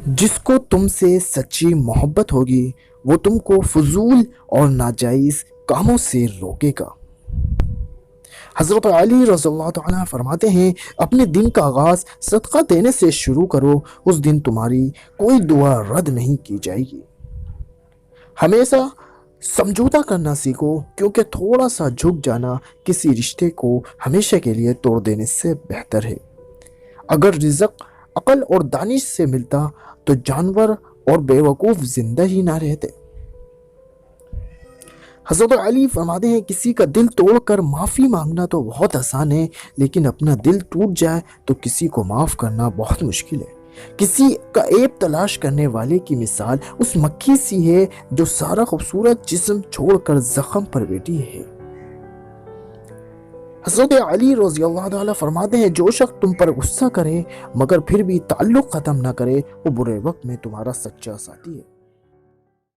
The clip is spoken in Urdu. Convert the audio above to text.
جس کو تم سے سچی محبت ہوگی وہ تم کو فضول اور ناجائز کاموں سے روکے گا۔ حضرت علی رضی اللہ تعالیٰ فرماتے ہیں، اپنے دن کا آغاز صدقہ دینے سے شروع کرو، اس دن تمہاری کوئی دعا رد نہیں کی جائے گی۔ ہمیشہ سمجھوتا کرنا سیکھو، کیونکہ تھوڑا سا جھک جانا کسی رشتے کو ہمیشہ کے لیے توڑ دینے سے بہتر ہے۔ اگر رزق عقل اور دانش سے ملتا تو جانور اور بے وقوف زندہ ہی نہ رہتے۔ حضرت علی فرماتے ہیں، کسی کا دل توڑ کر معافی مانگنا تو بہت آسان ہے، لیکن اپنا دل ٹوٹ جائے تو کسی کو معاف کرنا بہت مشکل ہے۔ کسی کا عیب تلاش کرنے والے کی مثال اس مکھی سی ہے جو سارا خوبصورت جسم چھوڑ کر زخم پر بیٹھی ہے۔ حضرت علی رضی اللہ عنہ فرماتے ہیں، جو شخص تم پر غصہ کرے مگر پھر بھی تعلق ختم نہ کرے وہ برے وقت میں تمہارا سچا ساتھی ہے۔